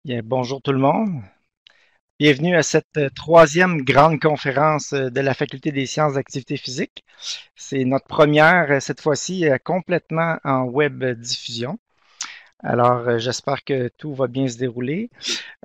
Bien, bonjour tout le monde. Bienvenue à cette troisième grande conférence de la Faculté des sciences d'activité physique. C'est notre première, cette fois-ci, complètement en web diffusion. Alors, j'espère que tout va bien se dérouler.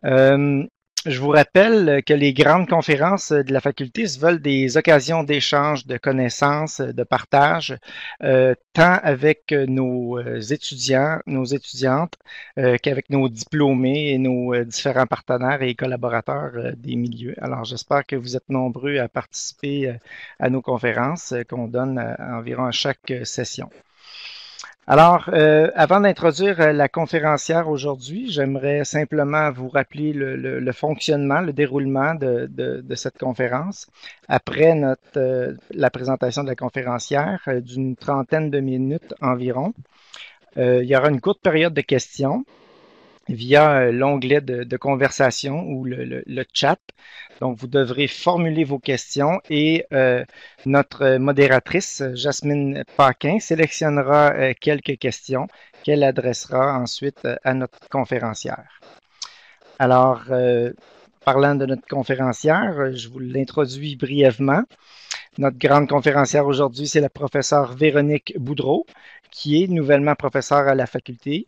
Euh, je vous rappelle que les grandes conférences de la faculté se veulent des occasions d'échange, de connaissances, de partage, tant avec nos étudiants, nos étudiantes, qu'avec nos diplômés et nos différents partenaires et collaborateurs des milieux. Alors, j'espère que vous êtes nombreux à participer à nos conférences qu'on donne environ à chaque session. Alors, avant d'introduire la conférencière aujourd'hui, j'aimerais simplement vous rappeler le fonctionnement, le déroulement de cette conférence. Après la présentation de la conférencière d'une trentaine de minutes environ, il y aura une courte période de questions via l'onglet de conversation ou le chat. Donc, vous devrez formuler vos questions et notre modératrice, Jasmine Paquin, sélectionnera quelques questions qu'elle adressera ensuite à notre conférencière. Alors, parlant de notre conférencière, je vous l'introduis brièvement. Notre grande conférencière aujourd'hui, c'est la professeure Véronique Boudreau, qui est nouvellement professeure à la faculté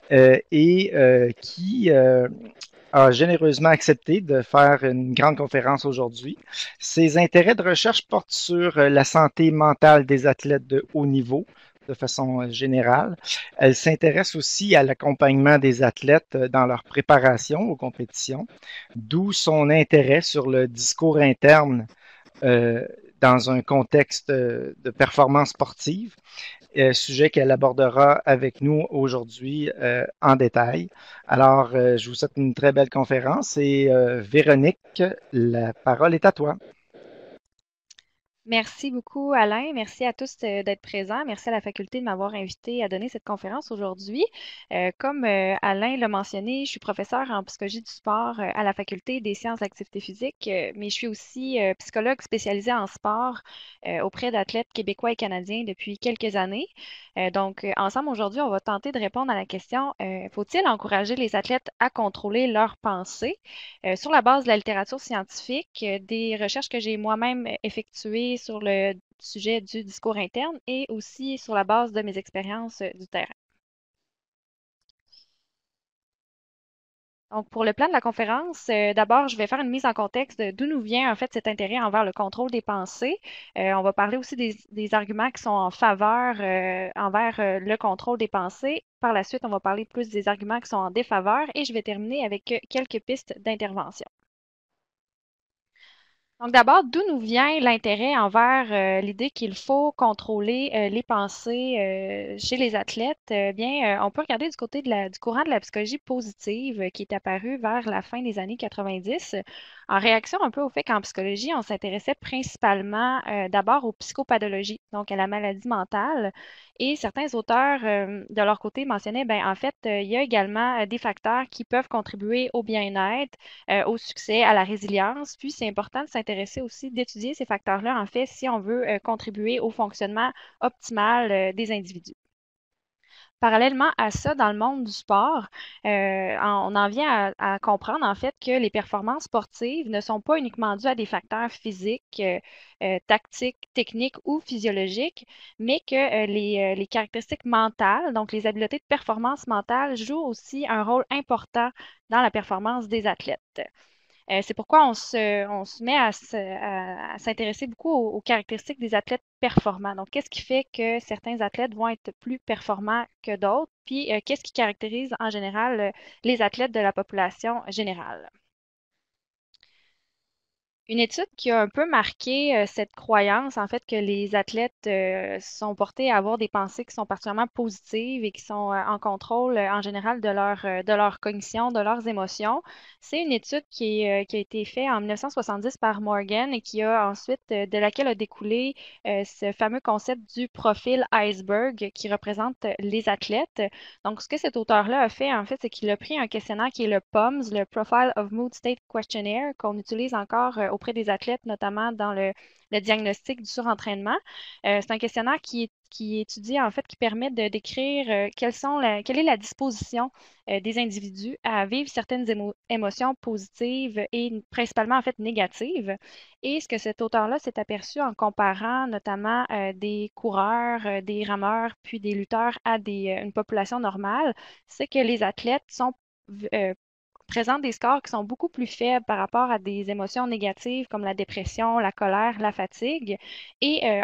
et qui a généreusement accepté de faire une grande conférence aujourd'hui. Ses intérêts de recherche portent sur la santé mentale des athlètes de haut niveau de façon générale. Elle s'intéresse aussi à l'accompagnement des athlètes dans leur préparation aux compétitions, d'où son intérêt sur le discours interne euh, dans un contexte de performance sportive, sujet qu'elle abordera avec nous aujourd'hui en détail. Alors, je vous souhaite une très belle conférence et Véronique, la parole est à toi. Merci beaucoup, Alain. Merci à tous d'être présents. Merci à la faculté de m'avoir invité à donner cette conférence aujourd'hui. Comme Alain l'a mentionné, je suis professeur en psychologie du sport à la faculté des sciences d'activité physique, mais je suis aussi psychologue spécialisée en sport auprès d'athlètes québécois et canadiens depuis quelques années. Ensemble, aujourd'hui, on va tenter de répondre à la question, faut-il encourager les athlètes à contrôler leurs pensées? Sur la base de la littérature scientifique, des recherches que j'ai moi-même effectuées sur le sujet du discours interne et aussi sur la base de mes expériences du terrain. Donc, pour le plan de la conférence, d'abord, je vais faire une mise en contexte de d'où nous vient en fait cet intérêt envers le contrôle des pensées. On va parler aussi des arguments qui sont en faveur envers le contrôle des pensées. Par la suite, on va parler plus des arguments qui sont en défaveur et je vais terminer avec quelques pistes d'intervention. Donc d'abord, d'où nous vient l'intérêt envers l'idée qu'il faut contrôler les pensées chez les athlètes? On peut regarder du côté du courant de la psychologie positive qui est apparu vers la fin des années 90, en réaction un peu au fait qu'en psychologie, on s'intéressait principalement d'abord aux psychopathologies, donc à la maladie mentale. Et certains auteurs, de leur côté, mentionnaient, ben, en fait, il y a également des facteurs qui peuvent contribuer au bien-être, au succès, à la résilience. Puis, c'est important de s'intéresser aussi, d'étudier ces facteurs-là, en fait, si on veut contribuer au fonctionnement optimal des individus. Parallèlement à ça, dans le monde du sport, on en vient à comprendre en fait que les performances sportives ne sont pas uniquement dues à des facteurs physiques, tactiques, techniques ou physiologiques, mais que les caractéristiques mentales, donc les habiletés de performance mentale, jouent aussi un rôle important dans la performance des athlètes. C'est pourquoi on se met à s'intéresser beaucoup aux caractéristiques des athlètes performants. Donc, qu'est-ce qui fait que certains athlètes vont être plus performants que d'autres? Puis, qu'est-ce qui caractérise en général les athlètes de la population générale? Une étude qui a un peu marqué cette croyance, en fait, que les athlètes sont portés à avoir des pensées qui sont particulièrement positives et qui sont en contrôle en général de leur cognition, de leurs émotions. C'est une étude qui a été faite en 1970 par Morgan et qui a ensuite, de laquelle a découlé ce fameux concept du profil iceberg qui représente les athlètes. Donc, ce que cet auteur-là a fait, en fait, c'est qu'il a pris un questionnaire qui est le POMS, le Profile of Mood State Questionnaire, qu'on utilise encore au auprès des athlètes, notamment dans le diagnostic du surentraînement. C'est un questionnaire qui étudie, en fait, qui permet de décrire quelle est la disposition des individus à vivre certaines émotions positives et principalement, en fait, négatives. Et ce que cet auteur-là s'est aperçu en comparant notamment des coureurs, des rameurs, puis des lutteurs à une population normale, c'est que les athlètes euh, présentent des scores qui sont beaucoup plus faibles par rapport à des émotions négatives comme la dépression, la colère, la fatigue, et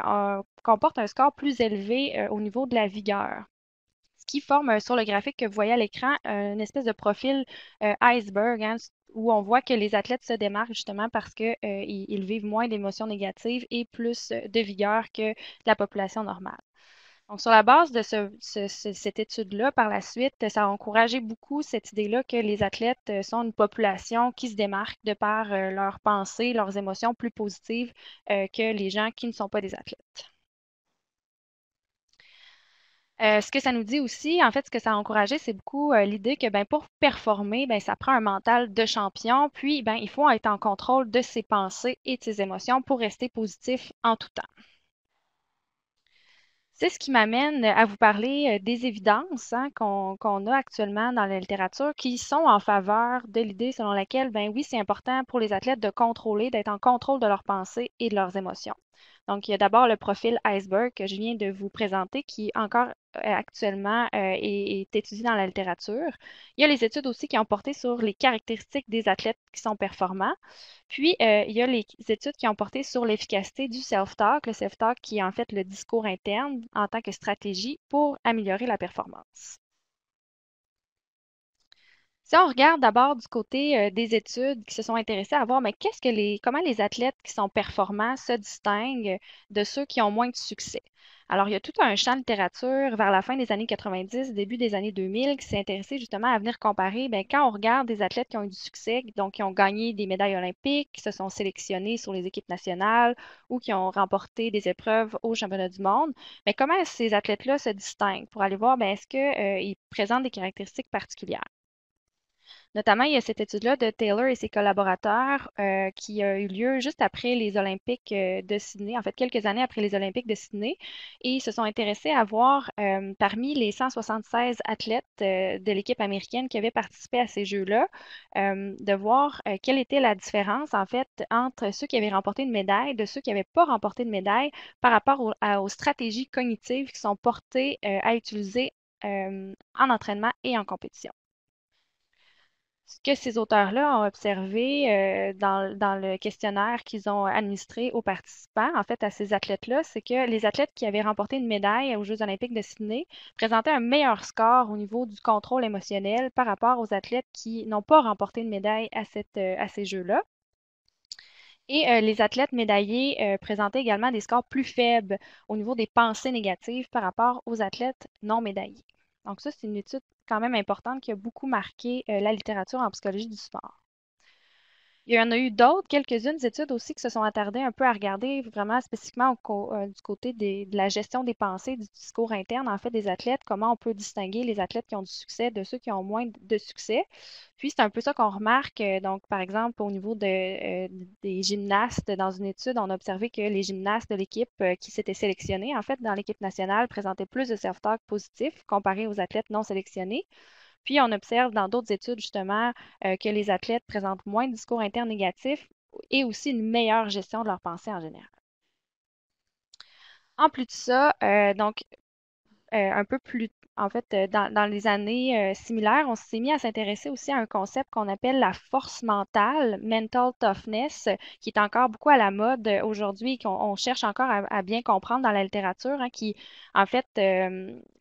comportent un score plus élevé au niveau de la vigueur. Ce qui forme sur le graphique que vous voyez à l'écran une espèce de profil iceberg, hein, où on voit que les athlètes se démarquent justement parce qu'ils vivent moins d'émotions négatives et plus de vigueur que la population normale. Donc, sur la base de cette étude-là, par la suite, ça a encouragé beaucoup cette idée-là que les athlètes sont une population qui se démarque de par leurs pensées, leurs émotions plus positives que les gens qui ne sont pas des athlètes. Ce que ça nous dit aussi, en fait, ce que ça a encouragé, c'est beaucoup l'idée que ben, pour performer, ben, ça prend un mental de champion, puis ben, il faut être en contrôle de ses pensées et de ses émotions pour rester positif en tout temps. C'est ce qui m'amène à vous parler des évidences hein, qu'on a actuellement dans la littérature qui sont en faveur de l'idée selon laquelle, ben oui, c'est important pour les athlètes de contrôler, d'être en contrôle de leurs pensées et de leurs émotions. Donc, il y a d'abord le profil iceberg que je viens de vous présenter qui encore actuellement est étudié dans la littérature. Il y a les études aussi qui ont porté sur les caractéristiques des athlètes qui sont performants. Puis, il y a les études qui ont porté sur l'efficacité du self-talk, le self-talk qui est en fait le discours interne en tant que stratégie pour améliorer la performance. Si on regarde d'abord du côté des études qui se sont intéressées à voir, mais comment les athlètes qui sont performants se distinguent de ceux qui ont moins de succès. Alors, il y a tout un champ de littérature vers la fin des années 90, début des années 2000, qui s'est intéressé justement à venir comparer, ben, quand on regarde des athlètes qui ont eu du succès, donc qui ont gagné des médailles olympiques, qui se sont sélectionnés sur les équipes nationales ou qui ont remporté des épreuves aux championnats du monde, mais comment ces athlètes-là se distinguent pour aller voir, ben, est-ce qu'ils présentent des caractéristiques particulières? Notamment, il y a cette étude-là de Taylor et ses collaborateurs qui a eu lieu juste après les Olympiques de Sydney, en fait quelques années après les Olympiques de Sydney, et ils se sont intéressés à voir parmi les 176 athlètes de l'équipe américaine qui avaient participé à ces Jeux-là, de voir quelle était la différence en fait entre ceux qui avaient remporté une médaille de ceux qui n'avaient pas remporté de médaille par rapport aux stratégies cognitives qui sont portées à utiliser en entraînement et en compétition. Ce que ces auteurs-là ont observé dans le questionnaire qu'ils ont administré aux participants, en fait, à ces athlètes-là, c'est que les athlètes qui avaient remporté une médaille aux Jeux olympiques de Sydney présentaient un meilleur score au niveau du contrôle émotionnel par rapport aux athlètes qui n'ont pas remporté une médaille à ces Jeux-là. Et les athlètes médaillés présentaient également des scores plus faibles au niveau des pensées négatives par rapport aux athlètes non médaillés. Donc ça, c'est une étude quand même importante qui a beaucoup marqué la littérature en psychologie du sport. Il y en a eu d'autres, quelques-unes études aussi qui se sont attardées un peu à regarder vraiment spécifiquement du côté de la gestion des pensées, du discours interne, en fait, des athlètes, comment on peut distinguer les athlètes qui ont du succès de ceux qui ont moins de succès. Puis, c'est un peu ça qu'on remarque. Donc, par exemple, au niveau des gymnastes, dans une étude, on a observé que les gymnastes de l'équipe qui s'étaient sélectionnés, en fait, dans l'équipe nationale, présentaient plus de self-talk positif comparé aux athlètes non sélectionnés. Puis, on observe dans d'autres études, justement, que les athlètes présentent moins de discours internes négatifs et aussi une meilleure gestion de leurs pensées en général. En plus de ça, donc, un peu plus, en fait, dans les années similaires, on s'est mis à s'intéresser aussi à un concept qu'on appelle la force mentale, mental toughness, qui est encore beaucoup à la mode aujourd'hui et qu'on cherche encore à bien comprendre dans la littérature, hein, qui, en fait,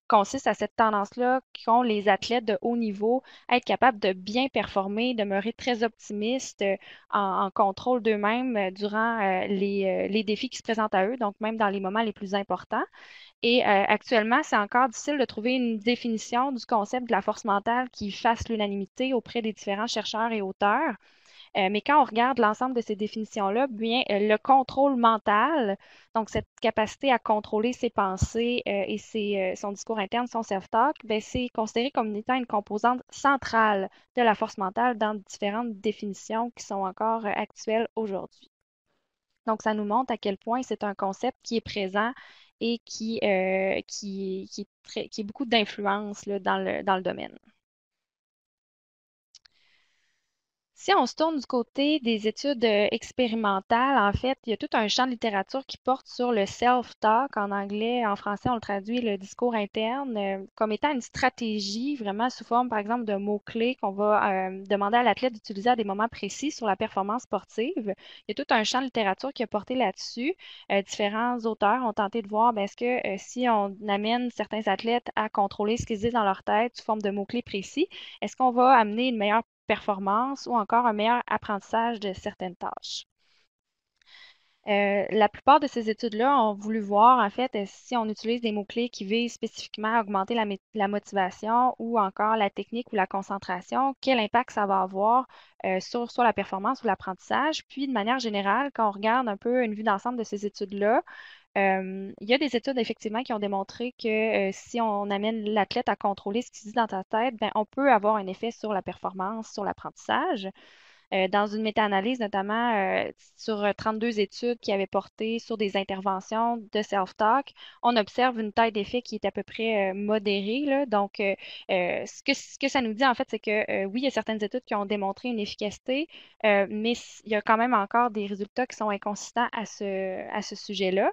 consiste à cette tendance-là qu'ont les athlètes de haut niveau à être capables de bien performer, demeurer très optimistes, en contrôle d'eux-mêmes durant les défis qui se présentent à eux, donc même dans les moments les plus importants. Et actuellement, c'est encore difficile de trouver une définition du concept de la force mentale qui fasse l'unanimité auprès des différents chercheurs et auteurs. Mais quand on regarde l'ensemble de ces définitions-là, bien, le contrôle mental, donc cette capacité à contrôler ses pensées et son discours interne, son self-talk, ben, c'est considéré comme étant une composante centrale de la force mentale dans différentes définitions qui sont encore actuelles aujourd'hui. Donc, ça nous montre à quel point c'est un concept qui est présent et qui est beaucoup d'influence là, dans le domaine. Si on se tourne du côté des études expérimentales, en fait, il y a tout un champ de littérature qui porte sur le self-talk. En anglais, en français, on le traduit le discours interne comme étant une stratégie vraiment sous forme, par exemple, de mots-clés qu'on va demander à l'athlète d'utiliser à des moments précis sur la performance sportive. Il y a tout un champ de littérature qui a porté là-dessus. Différents auteurs ont tenté de voir, ben, est-ce que si on amène certains athlètes à contrôler ce qu'ils disent dans leur tête sous forme de mots-clés précis, est-ce qu'on va amener une meilleure performance ou encore un meilleur apprentissage de certaines tâches? La plupart de ces études-là ont voulu voir, en fait, si on utilise des mots-clés qui visent spécifiquement à augmenter la motivation ou encore la technique ou la concentration, quel impact ça va avoir sur soit la performance ou l'apprentissage. Puis, de manière générale, quand on regarde un peu une vue d'ensemble de ces études-là, il y a des études effectivement qui ont démontré que si on amène l'athlète à contrôler ce qui se dit dans ta tête, ben, on peut avoir un effet sur la performance, sur l'apprentissage. Dans une méta-analyse, notamment sur 32 études qui avaient porté sur des interventions de self-talk, on observe une taille d'effet qui est à peu près modérée, là. Donc, ce que ça nous dit, en fait, c'est que oui, il y a certaines études qui ont démontré une efficacité, mais il y a quand même encore des résultats qui sont inconsistants à ce sujet-là.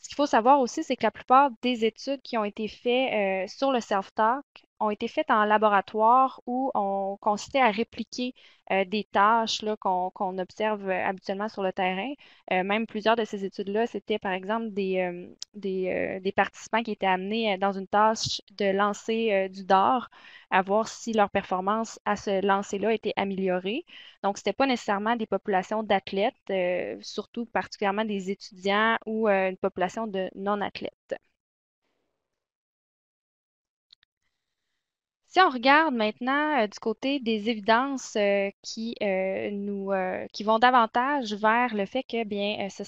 Ce qu'il faut savoir aussi, c'est que la plupart des études qui ont été faites sur le self-talk ont été faites en laboratoire où on consistait à répliquer des tâches là, qu'on observe habituellement sur le terrain. Même plusieurs de ces études-là, c'était par exemple des participants qui étaient amenés dans une tâche de lancer du dard, à voir si leur performance à ce lancer-là était améliorée. Donc, ce n'était pas nécessairement des populations d'athlètes, surtout particulièrement des étudiants ou une population de non-athlètes. Si on regarde maintenant du côté des évidences qui vont davantage vers le fait que bien ce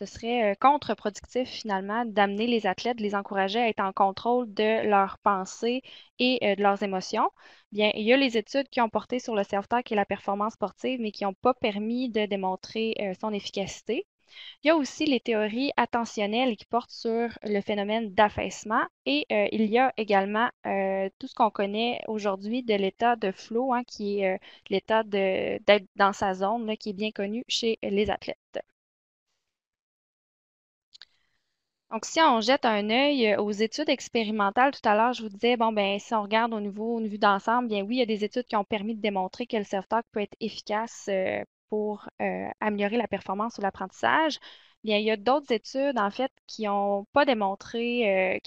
serait contre-productif finalement d'amener les athlètes, de les encourager à être en contrôle de leurs pensées et de leurs émotions, bien il y a les études qui ont porté sur le self-talk et la performance sportive, mais qui n'ont pas permis de démontrer son efficacité. Il y a aussi les théories attentionnelles qui portent sur le phénomène d'affaissement et il y a également tout ce qu'on connaît aujourd'hui de l'état de flow, hein, qui est l'état d'être dans sa zone, là, qui est bien connu chez les athlètes. Donc, si on jette un œil aux études expérimentales, tout à l'heure, je vous disais, bon, ben, si on regarde au niveau d'ensemble, bien oui, il y a des études qui ont permis de démontrer que le self-talk peut être efficace pour améliorer la performance ou l'apprentissage. Bien, il y a d'autres études, en fait, qui n'ont pas démontré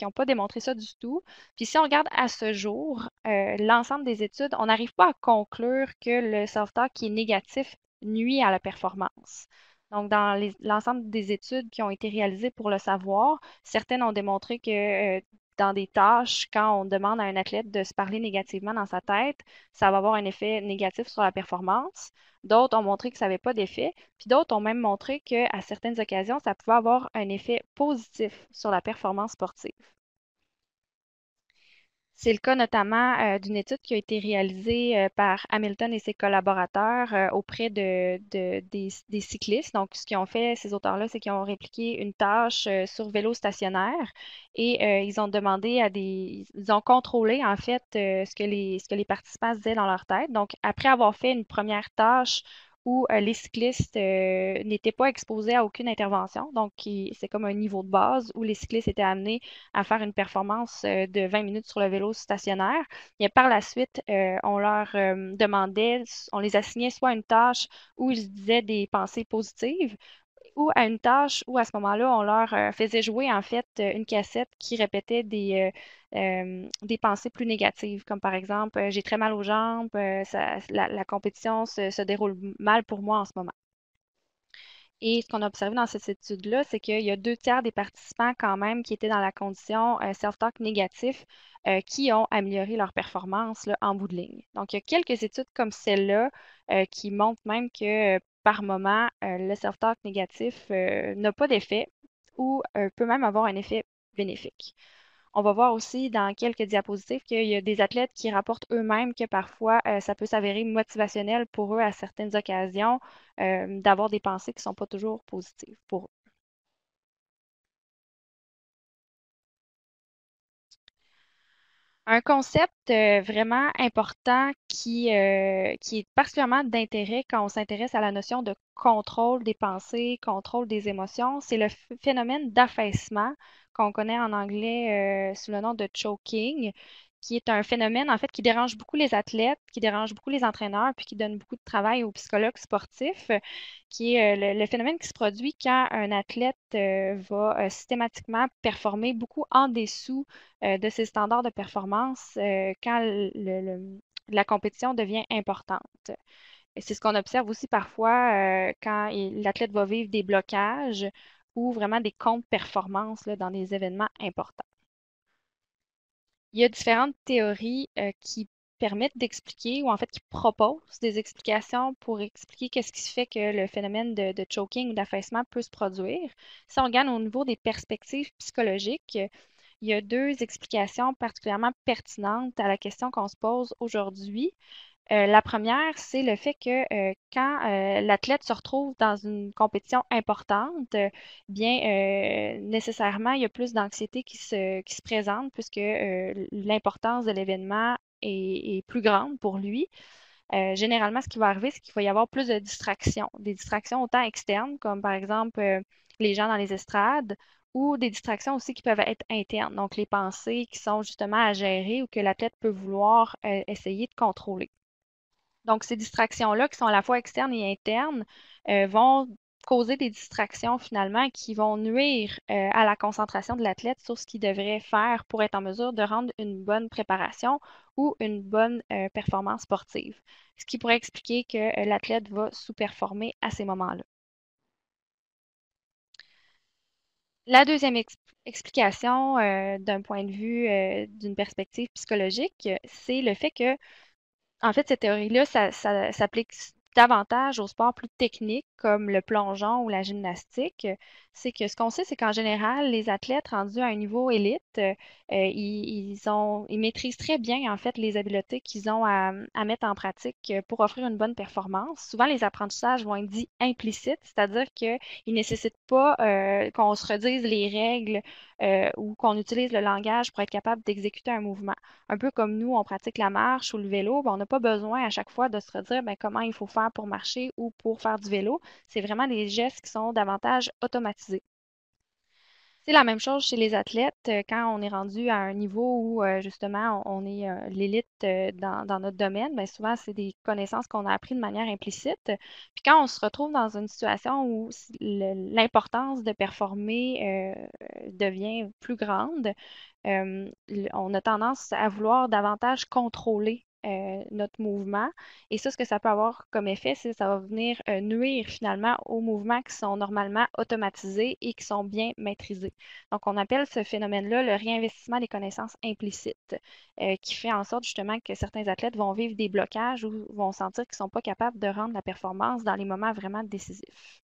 ça du tout. Puis, si on regarde à ce jour, l'ensemble des études, on n'arrive pas à conclure que le self-talk qui est négatif nuit à la performance. Donc, dans l'ensemble des études qui ont été réalisées pour le savoir, certaines ont démontré que dans des tâches, quand on demande à un athlète de se parler négativement dans sa tête, ça va avoir un effet négatif sur la performance. D'autres ont montré que ça n'avait pas d'effet. Puis d'autres ont même montré qu'à certaines occasions, ça pouvait avoir un effet positif sur la performance sportive. C'est le cas notamment d'une étude qui a été réalisée par Hamilton et ses collaborateurs auprès des cyclistes. Donc, ce qu'ils ont fait, ces auteurs-là, c'est qu'ils ont répliqué une tâche sur vélo stationnaire et ils ont contrôlé en fait ce que les participants se disaient dans leur tête. Donc, après avoir fait une première tâche où les cyclistes n'étaient pas exposés à aucune intervention, donc c'est comme un niveau de base où les cyclistes étaient amenés à faire une performance de 20 minutes sur le vélo stationnaire. Et par la suite, on leur demandait, on les assignait soit à une tâche où ils se disaient des pensées positives ou à une tâche où à ce moment-là, on leur faisait jouer en fait une cassette qui répétait des pensées plus négatives, comme par exemple, j'ai très mal aux jambes, la compétition se déroule mal pour moi en ce moment. Et ce qu'on a observé dans cette étude-là, c'est qu'il y a 2 tiers des participants quand même qui étaient dans la condition self-talk négatif qui ont amélioré leur performance là, en bout de ligne. Donc, il y a quelques études comme celle-là qui montrent même que par moment, le self-talk négatif n'a pas d'effet ou peut même avoir un effet bénéfique. On va voir aussi dans quelques diapositives qu'il y a des athlètes qui rapportent eux-mêmes que parfois ça peut s'avérer motivationnel pour eux à certaines occasions d'avoir des pensées qui ne sont pas toujours positives pour eux. Un concept vraiment important qui est particulièrement d'intérêt quand on s'intéresse à la notion de contrôle des pensées, contrôle des émotions, c'est le phénomène d'affaissement qu'on connaît en anglais sous le nom de choking, qui est un phénomène en fait qui dérange beaucoup les athlètes, qui dérange beaucoup les entraîneurs, puis qui donne beaucoup de travail aux psychologues sportifs, qui est le phénomène qui se produit quand un athlète va systématiquement performer beaucoup en dessous de ses standards de performance quand la compétition devient importante. Et c'est ce qu'on observe aussi parfois quand l'athlète va vivre des blocages ou vraiment des contre-performances là, dans des événements importants. Il y a différentes théories qui permettent d'expliquer ou en fait qui proposent des explications pour expliquer qu'est-ce qui se fait que le phénomène de choking ou d'affaissement peut se produire. Si on regarde au niveau des perspectives psychologiques, il y a deux explications particulièrement pertinentes à la question qu'on se pose aujourd'hui. La première, c'est le fait que quand l'athlète se retrouve dans une compétition importante, bien nécessairement, il y a plus d'anxiété qui se présente puisque l'importance de l'événement est plus grande pour lui. Généralement, ce qui va arriver, c'est qu'il va y avoir plus de distractions. Des distractions autant externes, comme par exemple les gens dans les estrades, ou des distractions aussi qui peuvent être internes, donc les pensées qui sont justement à gérer ou que l'athlète peut vouloir essayer de contrôler. Donc, ces distractions-là, qui sont à la fois externes et internes, vont causer des distractions finalement qui vont nuire à la concentration de l'athlète sur ce qu'il devrait faire pour être en mesure de rendre une bonne préparation ou une bonne performance sportive. Ce qui pourrait expliquer que l'athlète va sous-performer à ces moments-là. La deuxième explication, d'un point de vue, d'une perspective psychologique, c'est le fait que en fait, cette théorie-là, ça s'applique davantage aux sports plus techniques comme le plongeon ou la gymnastique. C'est que ce qu'on sait, c'est qu'en général, les athlètes rendus à un niveau élite, ils maîtrisent très bien, en fait, les habiletés qu'ils ont à mettre en pratique pour offrir une bonne performance. Souvent, les apprentissages vont être dits implicites, c'est-à-dire qu'ils ne nécessitent pas qu'on se redise les règles ou qu'on utilise le langage pour être capable d'exécuter un mouvement. Un peu comme nous, on pratique la marche ou le vélo, ben, on n'a pas besoin à chaque fois de se redire ben, comment il faut faire pour marcher ou pour faire du vélo. C'est vraiment des gestes qui sont davantage automatisés. C'est la même chose chez les athlètes quand on est rendu à un niveau où justement on est l'élite dans notre domaine, bien souvent c'est des connaissances qu'on a apprises de manière implicite. Puis quand on se retrouve dans une situation où l'importance de performer devient plus grande, on a tendance à vouloir davantage contrôler notre mouvement. Et ça, ce que ça peut avoir comme effet, c'est que ça va venir nuire finalement aux mouvements qui sont normalement automatisés et qui sont bien maîtrisés. Donc, on appelle ce phénomène-là le réinvestissement des connaissances implicites, qui fait en sorte justement que certains athlètes vont vivre des blocages ou vont sentir qu'ils ne sont pas capables de rendre la performance dans les moments vraiment décisifs.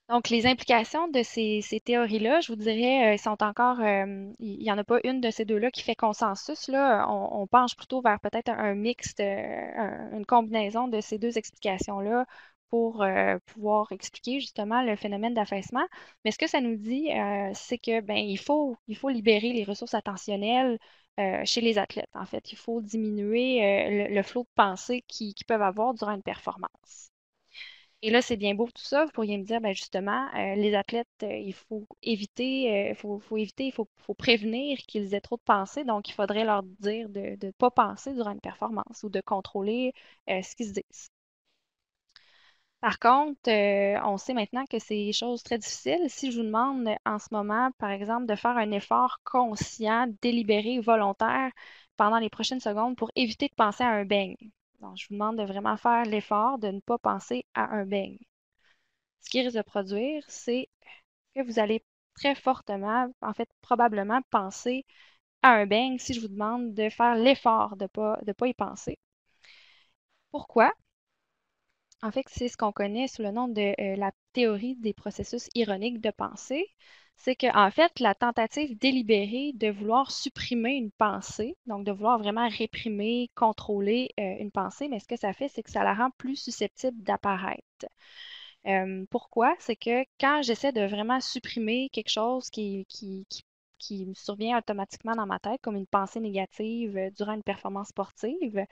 Donc, les implications de ces théories-là, je vous dirais, sont encore, il n'y en a pas une de ces deux-là qui fait consensus, là. On penche plutôt vers peut-être un mixte, une combinaison de ces deux explications-là pour pouvoir expliquer justement le phénomène d'affaissement. Mais ce que ça nous dit, c'est que ben, il faut libérer les ressources attentionnelles chez les athlètes. En fait, il faut diminuer le flot de pensée qu'ils peuvent avoir durant une performance. Et là, c'est bien beau tout ça. Vous pourriez me dire, ben justement, les athlètes, il faut éviter, faut éviter, faut prévenir qu'ils aient trop de pensées. Donc, il faudrait leur dire de ne pas penser durant une performance ou de contrôler ce qu'ils se disent. Par contre, on sait maintenant que c'est des choses très difficiles. Si je vous demande en ce moment, par exemple, de faire un effort conscient, délibéré, volontaire pendant les prochaines secondes pour éviter de penser à un beigne. Donc, je vous demande de vraiment faire l'effort de ne pas penser à un beigne. Ce qui risque de produire, c'est que vous allez très fortement, en fait, probablement penser à un beigne si je vous demande de faire l'effort de pas y penser. Pourquoi? En fait, c'est ce qu'on connaît sous le nom de la théorie des processus ironiques de pensée. C'est que, en fait, la tentative délibérée de vouloir supprimer une pensée, donc de vouloir vraiment réprimer, contrôler une pensée, mais ce que ça fait, c'est que ça la rend plus susceptible d'apparaître. Pourquoi? C'est que quand j'essaie de vraiment supprimer quelque chose qui me survient automatiquement dans ma tête, comme une pensée négative durant une performance sportive,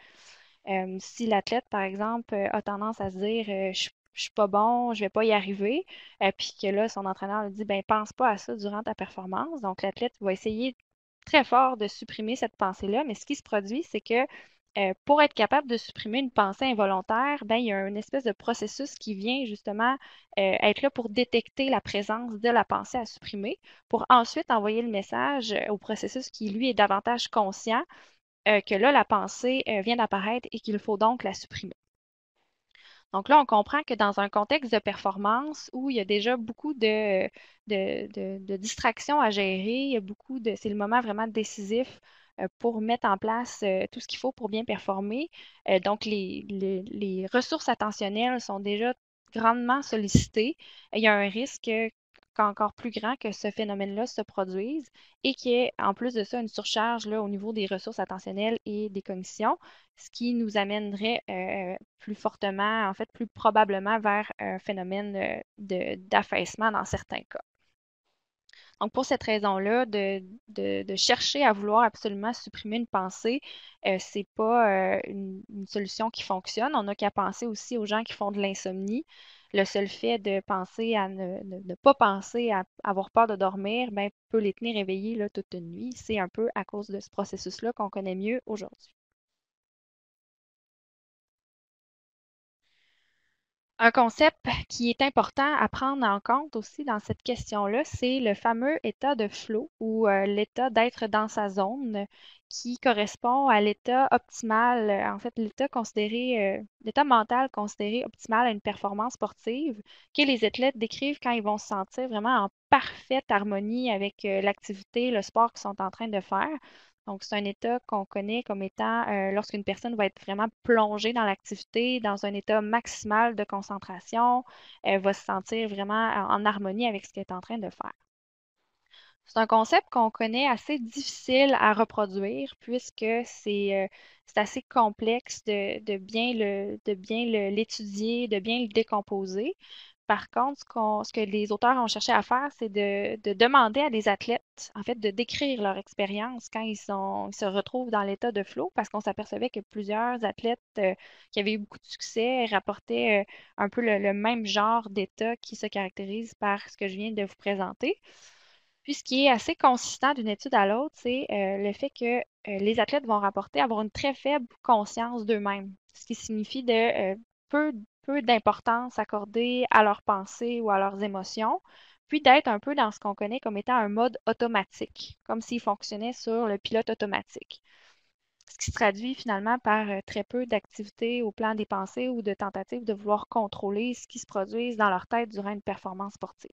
si l'athlète, par exemple, a tendance à se dire je suis pas bon, je vais pas y arriver, puis que là, son entraîneur lui dit ben pense pas à ça durant ta performance. Donc, l'athlète va essayer très fort de supprimer cette pensée-là, mais ce qui se produit, c'est que pour être capable de supprimer une pensée involontaire, ben, il y a une espèce de processus qui vient justement être là pour détecter la présence de la pensée à supprimer, pour ensuite envoyer le message au processus qui, lui, est davantage conscient que là, la pensée vient d'apparaître et qu'il faut donc la supprimer. Donc là, on comprend que dans un contexte de performance où il y a déjà beaucoup de distractions à gérer, il y a beaucoup de, c'est le moment vraiment décisif pour mettre en place tout ce qu'il faut pour bien performer. Donc, les ressources attentionnelles sont déjà grandement sollicitées. Il y a un risque encore plus grand que ce phénomène-là se produise et qu'il y ait en plus de ça une surcharge là, au niveau des ressources attentionnelles et des cognitions, ce qui nous amènerait plus fortement, en fait, plus probablement vers un phénomène d'affaissement dans certains cas. Donc, pour cette raison-là, de chercher à vouloir absolument supprimer une pensée, c'est pas une solution qui fonctionne. On n'a qu'à penser aussi aux gens qui font de l'insomnie. Le seul fait de penser à ne pas penser à avoir peur de dormir, ben, peut les tenir éveillés là, toute une nuit. C'est un peu à cause de ce processus-là qu'on connaît mieux aujourd'hui. Un concept qui est important à prendre en compte aussi dans cette question-là, c'est le fameux état de flow ou l'état d'être dans sa zone qui correspond à l'état optimal, en fait, l'état considéré, l'état mental considéré optimal à une performance sportive que les athlètes décrivent quand ils vont se sentir vraiment en parfaite harmonie avec l'activité, le sport qu'ils sont en train de faire. Donc, c'est un état qu'on connaît comme étant lorsqu'une personne va être vraiment plongée dans l'activité, dans un état maximal de concentration, elle va se sentir vraiment en harmonie avec ce qu'elle est en train de faire. C'est un concept qu'on connaît assez difficile à reproduire puisque c'est assez complexe de bien l'étudier, de bien le décomposer. Par contre, ce que les auteurs ont cherché à faire, c'est de demander à des athlètes, en fait, de décrire leur expérience quand ils se retrouvent dans l'état de flow, parce qu'on s'apercevait que plusieurs athlètes qui avaient eu beaucoup de succès rapportaient un peu le même genre d'état qui se caractérise par ce que je viens de vous présenter. Puis, ce qui est assez consistant d'une étude à l'autre, c'est le fait que les athlètes vont rapporter avoir une très faible conscience d'eux-mêmes, ce qui signifie de peu, peu d'importance accordée à leurs pensées ou à leurs émotions, puis d'être un peu dans ce qu'on connaît comme étant un mode automatique, comme s'ils fonctionnaient sur le pilote automatique. Ce qui se traduit finalement par très peu d'activité au plan des pensées ou de tentatives de vouloir contrôler ce qui se produise dans leur tête durant une performance sportive.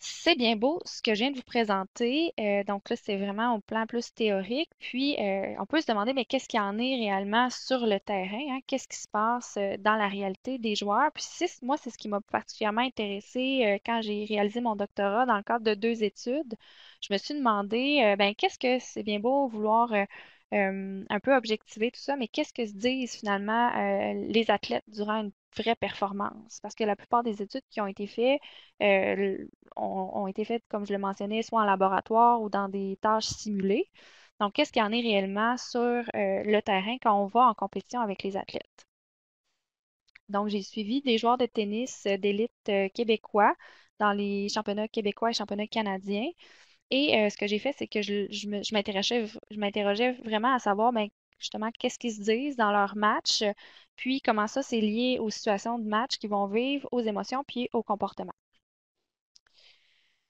C'est bien beau ce que je viens de vous présenter. Donc là, c'est vraiment au plan plus théorique. Puis, on peut se demander, mais qu'est-ce qu'il y en est réellement sur le terrain, hein? Qu'est-ce qui se passe dans la réalité des joueurs? Puis, moi, c'est ce qui m'a particulièrement intéressé quand j'ai réalisé mon doctorat dans le cadre de deux études. Je me suis demandé, ben, qu'est-ce que c'est bien beau vouloir un peu objectiver tout ça, mais qu'est-ce que se disent finalement les athlètes durant une vraie performance? Parce que la plupart des études qui ont été faites, ont été faites, comme je le mentionnais, soit en laboratoire ou dans des tâches simulées. Donc, qu'est-ce qu'il y en est réellement sur le terrain quand on va en compétition avec les athlètes? Donc, j'ai suivi des joueurs de tennis d'élite québécois dans les championnats québécois et championnats canadiens. Et ce que j'ai fait, c'est que je m'interrogeais vraiment à savoir, ben, justement, qu'est-ce qu'ils se disent dans leur match, puis comment ça, c'est lié aux situations de match qu'ils vont vivre, aux émotions, puis au comportement.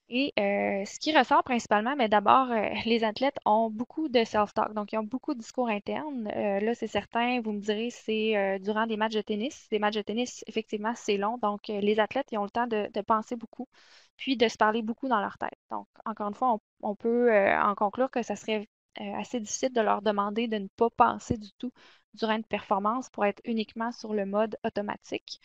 Et ce qui ressort principalement, mais d'abord, les athlètes ont beaucoup de self-talk, donc ils ont beaucoup de discours internes. Là, c'est certain, vous me direz, c'est durant des matchs de tennis. Des matchs de tennis, effectivement, c'est long, donc les athlètes, ils ont le temps de penser beaucoup, puis de se parler beaucoup dans leur tête. Donc, encore une fois, on peut en conclure que ça serait assez difficile de leur demander de ne pas penser du tout durant une performance pour être uniquement sur le mode automatique.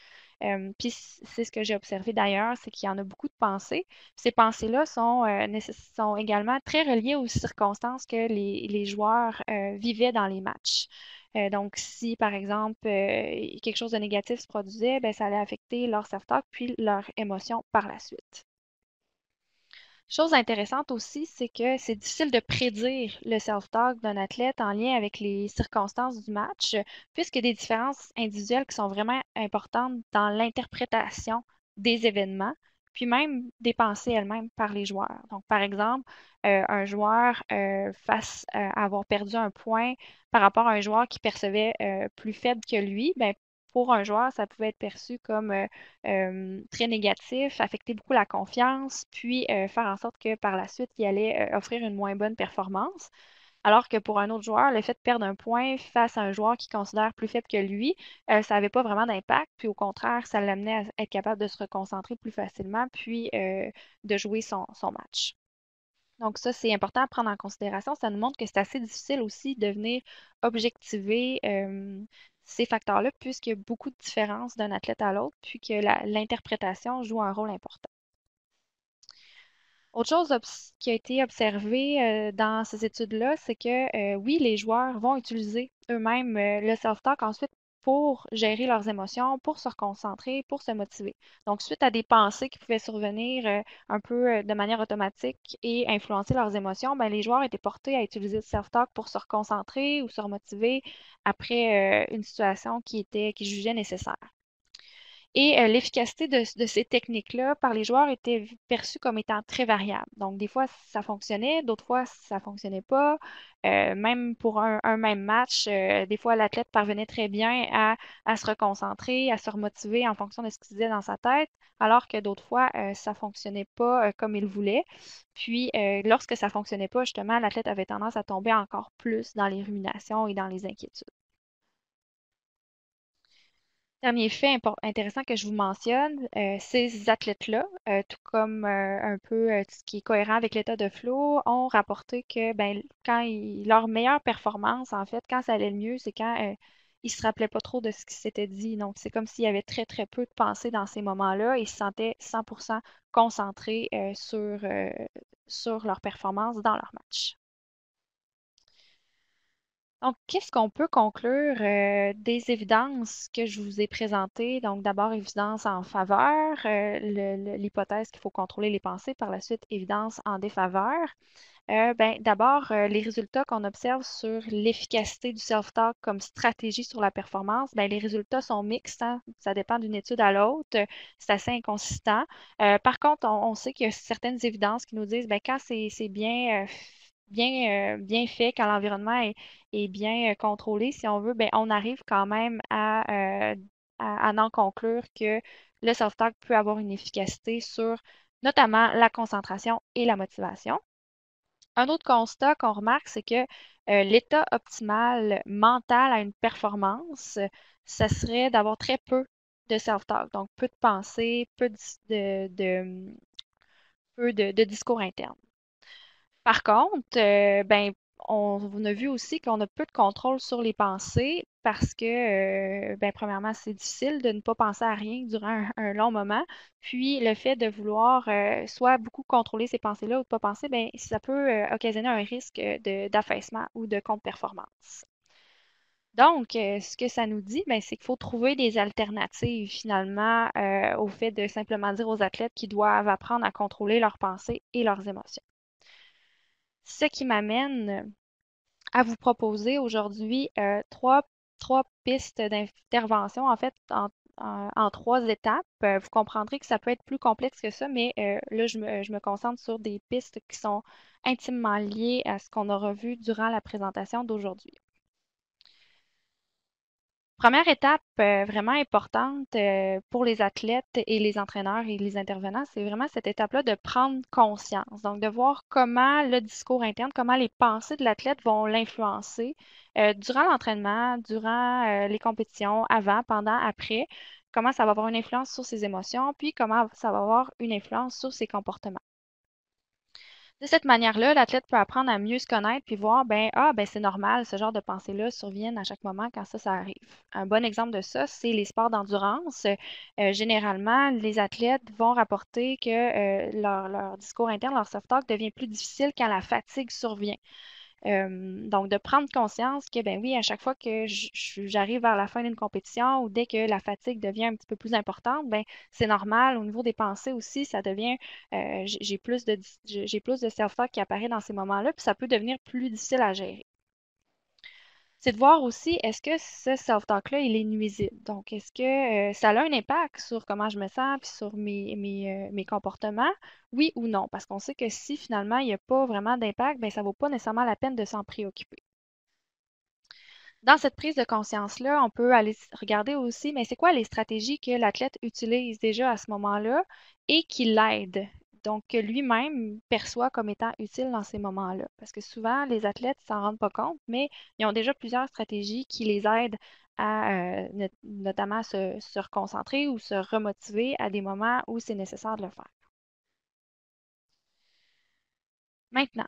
Puis c'est ce que j'ai observé d'ailleurs, c'est qu'il y en a beaucoup de pensées. Ces pensées-là sont également très reliées aux circonstances que les joueurs vivaient dans les matchs. Donc, si par exemple quelque chose de négatif se produisait, ben, ça allait affecter leur self-talk puis leur émotion par la suite. Chose intéressante aussi, c'est que c'est difficile de prédire le self-talk d'un athlète en lien avec les circonstances du match, puisqu'il y a des différences individuelles qui sont vraiment importantes dans l'interprétation des événements, puis même des pensées elles-mêmes par les joueurs. Donc, par exemple, un joueur face à avoir perdu un point par rapport à un joueur qui percevait plus faible que lui, ben, pour un joueur, ça pouvait être perçu comme très négatif, affecter beaucoup la confiance, puis faire en sorte que par la suite, il allait offrir une moins bonne performance. Alors que pour un autre joueur, le fait de perdre un point face à un joueur qui considère plus faible que lui, ça n'avait pas vraiment d'impact. Puis au contraire, ça l'amenait à être capable de se reconcentrer plus facilement, puis de jouer son match. Donc ça, c'est important à prendre en considération. Ça nous montre que c'est assez difficile aussi de venir objectiver ces facteurs-là, puisqu'il y a beaucoup de différences d'un athlète à l'autre, puis que l'interprétation joue un rôle important. Autre chose qui a été observée dans ces études-là, c'est que oui, les joueurs vont utiliser eux-mêmes le self-talk ensuite pour gérer leurs émotions, pour se reconcentrer, pour se motiver. Donc, suite à des pensées qui pouvaient survenir un peu de manière automatique et influencer leurs émotions, ben, les joueurs étaient portés à utiliser le self-talk pour se reconcentrer ou se remotiver après une situation qu'ils jugeaient nécessaire. Et l'efficacité de ces techniques-là par les joueurs était perçue comme étant très variable. Donc, des fois, ça fonctionnait, d'autres fois, ça ne fonctionnait pas. Même pour un même match, des fois, l'athlète parvenait très bien à se reconcentrer, à se remotiver en fonction de ce qu'il disait dans sa tête, alors que d'autres fois, ça ne fonctionnait pas comme il voulait. Puis, lorsque ça ne fonctionnait pas, justement, l'athlète avait tendance à tomber encore plus dans les ruminations et dans les inquiétudes. Dernier fait intéressant que je vous mentionne, ces athlètes-là, tout comme un peu ce qui est cohérent avec l'état de flow, ont rapporté que ben, leur meilleure performance, en fait, quand ça allait le mieux, c'est quand ils se rappelaient pas trop de ce qui s'était dit. Donc, c'est comme s'il y avait très, très peu de pensée dans ces moments-là et ils se sentaient 100% concentrés sur leur performance dans leur match. Donc, qu'est-ce qu'on peut conclure des évidences que je vous ai présentées? Donc, d'abord, évidence en faveur, l'hypothèse qu'il faut contrôler les pensées, par la suite, évidence en défaveur. Ben, d'abord, les résultats qu'on observe sur l'efficacité du self-talk comme stratégie sur la performance, ben, les résultats sont mixtes, hein. Ça dépend d'une étude à l'autre. C'est assez inconsistant. Par contre, on sait qu'il y a certaines évidences qui nous disent ben, quand c'est bien fait, quand l'environnement est bien contrôlé, si on veut, ben, on arrive quand même à en conclure que le self-talk peut avoir une efficacité sur notamment la concentration et la motivation. Un autre constat qu'on remarque, c'est que l'état optimal mental à une performance, ça serait d'avoir très peu de self-talk, donc peu de pensée, peu de discours interne. Par contre, ben, on a vu aussi qu'on a peu de contrôle sur les pensées parce que, ben, premièrement, c'est difficile de ne pas penser à rien durant un long moment. Puis, le fait de vouloir soit beaucoup contrôler ces pensées-là ou de ne pas penser, ben, ça peut occasionner un risque d'affaissement ou de contre-performance. Donc, ce que ça nous dit, ben, c'est qu'il faut trouver des alternatives finalement au fait de simplement dire aux athlètes qu'ils doivent apprendre à contrôler leurs pensées et leurs émotions. Ce qui m'amène à vous proposer aujourd'hui trois pistes d'intervention, en fait, en trois étapes. Vous comprendrez que ça peut être plus complexe que ça, mais là, je me concentre sur des pistes qui sont intimement liées à ce qu'on aura vu durant la présentation d'aujourd'hui. Première étape vraiment importante pour les athlètes et les entraîneurs et les intervenants, c'est vraiment cette étape-là de prendre conscience. Donc, de voir comment le discours interne, comment les pensées de l'athlète vont l'influencer durant l'entraînement, durant les compétitions, avant, pendant, après, comment ça va avoir une influence sur ses émotions, puis comment ça va avoir une influence sur ses comportements. De cette manière-là, l'athlète peut apprendre à mieux se connaître puis voir, ben c'est normal, ce genre de pensées-là surviennent à chaque moment quand ça arrive. Un bon exemple de ça, c'est les sports d'endurance. Généralement, les athlètes vont rapporter que leur discours interne, leur self-talk devient plus difficile quand la fatigue survient. Donc, de prendre conscience que, ben oui, à chaque fois que j'arrive vers la fin d'une compétition ou dès que la fatigue devient un petit peu plus importante, ben c'est normal. Au niveau des pensées aussi, ça devient, j'ai plus de self-talk qui apparaît dans ces moments-là, puis ça peut devenir plus difficile à gérer. C'est de voir aussi, est-ce que ce self-talk-là, il est nuisible? Donc, est-ce que ça a un impact sur comment je me sens puis sur mes comportements? Oui ou non? Parce qu'on sait que si finalement il n'y a pas vraiment d'impact, ben ça ne vaut pas nécessairement la peine de s'en préoccuper. Dans cette prise de conscience-là, on peut aller regarder aussi, mais c'est quoi les stratégies que l'athlète utilise déjà à ce moment-là et qui l'aident, donc que lui-même perçoit comme étant utile dans ces moments-là. Parce que souvent, les athlètes ne s'en rendent pas compte, mais ils ont déjà plusieurs stratégies qui les aident à notamment se reconcentrer ou se remotiver à des moments où c'est nécessaire de le faire. Maintenant,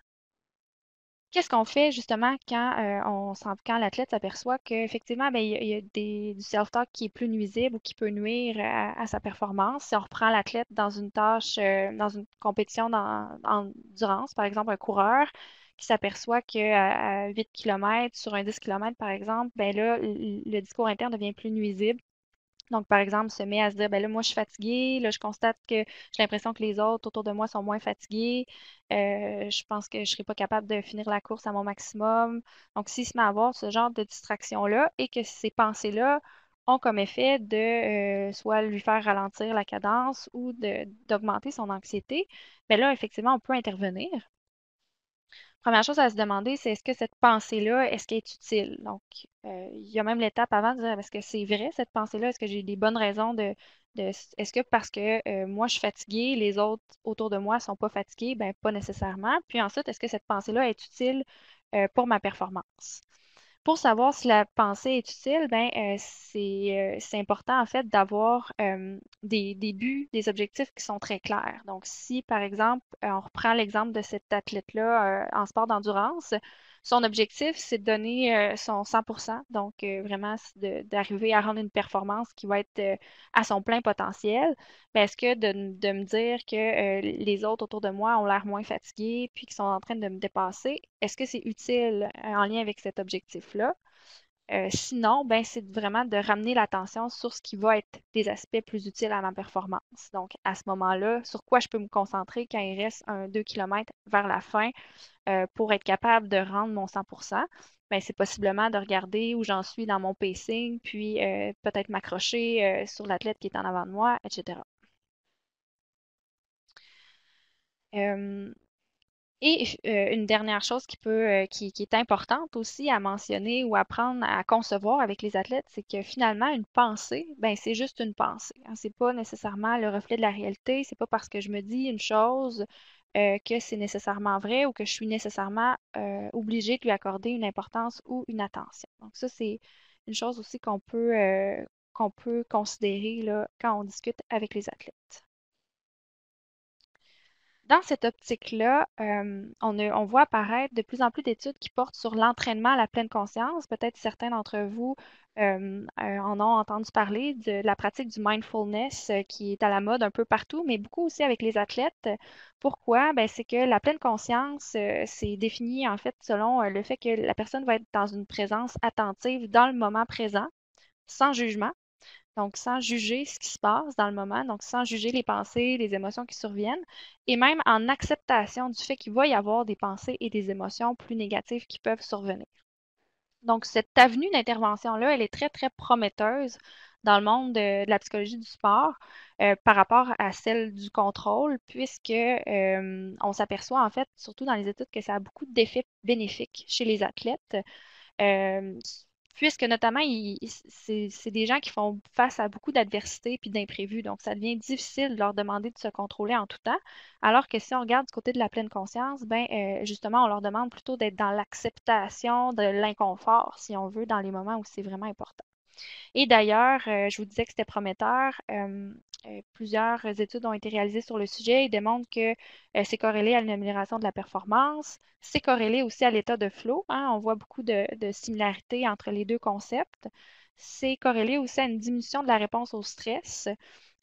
qu'est-ce qu'on fait justement quand, quand l'athlète s'aperçoit qu'effectivement, ben, il y a du self-talk qui est plus nuisible ou qui peut nuire à sa performance? Si on reprend l'athlète dans une tâche, dans une compétition en endurance, par exemple un coureur qui s'aperçoit qu'à 8 km sur un 10 km, par exemple, ben là, le discours interne devient plus nuisible. Donc, par exemple, se met à se dire, ben là, moi, je suis fatigué. Là, je constate que j'ai l'impression que les autres autour de moi sont moins fatigués. Je pense que je ne serai pas capable de finir la course à mon maximum. Donc, s'il se met à avoir ce genre de distraction-là et que ces pensées-là ont comme effet de soit lui faire ralentir la cadence ou d'augmenter son anxiété, bien là, effectivement, on peut intervenir. Première chose à se demander, c'est est-ce que cette pensée-là, est-ce qu'elle est utile? Donc, il y a même l'étape avant de dire, est-ce que c'est vrai, cette pensée-là? Est-ce que j'ai des bonnes raisons est-ce que parce que moi, je suis fatiguée, les autres autour de moi ne sont pas fatigués? Ben, pas nécessairement. Puis ensuite, est-ce que cette pensée-là est utile pour ma performance? Pour savoir si la pensée est utile, c'est important en fait d'avoir des buts, des objectifs qui sont très clairs. Donc, si par exemple, on reprend l'exemple de cet athlète-là en sport d'endurance, son objectif, c'est de donner son 100%, donc vraiment d'arriver à rendre une performance qui va être à son plein potentiel. Ben, est-ce que de me dire que les autres autour de moi ont l'air moins fatigués puis qu'ils sont en train de me dépasser, est-ce que c'est utile en lien avec cet objectif-là? Sinon, ben, c'est vraiment de ramener l'attention sur ce qui va être des aspects plus utiles à ma performance. Donc, à ce moment-là, sur quoi je peux me concentrer quand il reste 2 km vers la fin pour être capable de rendre mon 100%, ben, c'est possiblement de regarder où j'en suis dans mon pacing, puis peut-être m'accrocher sur l'athlète qui est en avant de moi, etc. Euh, une dernière chose qui est importante aussi à mentionner ou à apprendre à concevoir avec les athlètes, c'est que finalement, une pensée, ben, c'est juste une pensée, hein. C'est pas nécessairement le reflet de la réalité. C'est pas parce que je me dis une chose que c'est nécessairement vrai ou que je suis nécessairement obligée de lui accorder une importance ou une attention. Donc ça, c'est une chose aussi qu'on peut considérer là, quand on discute avec les athlètes. Dans cette optique-là, on voit apparaître de plus en plus d'études qui portent sur l'entraînement à la pleine conscience. Peut-être certains d'entre vous en ont entendu parler de la pratique du mindfulness qui est à la mode un peu partout, mais beaucoup aussi avec les athlètes. Pourquoi? Ben, c'est que la pleine conscience, c'est défini en fait selon le fait que la personne va être dans une présence attentive dans le moment présent, sans jugement. Donc, sans juger ce qui se passe dans le moment, donc sans juger les pensées, les émotions qui surviennent, et même en acceptation du fait qu'il va y avoir des pensées et des émotions plus négatives qui peuvent survenir. Donc, cette avenue d'intervention-là, elle est très, très prometteuse dans le monde de la psychologie du sport par rapport à celle du contrôle, puisque on s'aperçoit en fait, surtout dans les études, que ça a beaucoup d'effets bénéfiques chez les athlètes. Euh, Puisque notamment, c'est des gens qui font face à beaucoup d'adversités puis d'imprévus. Donc, ça devient difficile de leur demander de se contrôler en tout temps. Alors que si on regarde du côté de la pleine conscience, justement, on leur demande plutôt d'être dans l'acceptation de l'inconfort, si on veut, dans les moments où c'est vraiment important. Et d'ailleurs, je vous disais que c'était prometteur. Plusieurs études ont été réalisées sur le sujet et démontrent que c'est corrélé à une amélioration de la performance. C'est corrélé aussi à l'état de flow, hein. On voit beaucoup de similarités entre les deux concepts. C'est corrélé aussi à une diminution de la réponse au stress,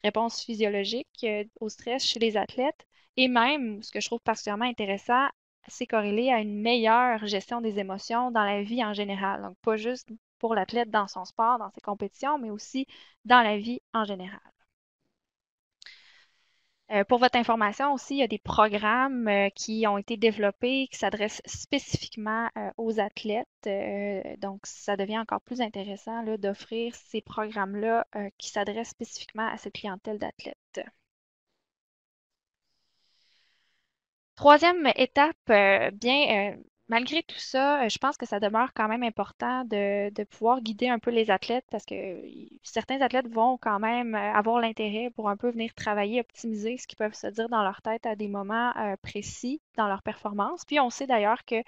réponse physiologique au stress chez les athlètes. Et même, ce que je trouve particulièrement intéressant, c'est corrélé à une meilleure gestion des émotions dans la vie en général. Donc, pas juste pour l'athlète dans son sport, dans ses compétitions, mais aussi dans la vie en général. Pour votre information aussi, il y a des programmes qui ont été développés qui s'adressent spécifiquement aux athlètes. Donc, ça devient encore plus intéressant là, d'offrir ces programmes-là qui s'adressent spécifiquement à cette clientèle d'athlètes. Troisième étape, malgré tout ça, je pense que ça demeure quand même important de pouvoir guider un peu les athlètes parce que certains athlètes vont quand même avoir l'intérêt pour un peu venir travailler, optimiser ce qu'ils peuvent se dire dans leur tête à des moments précis dans leur performance. Puis on sait d'ailleurs que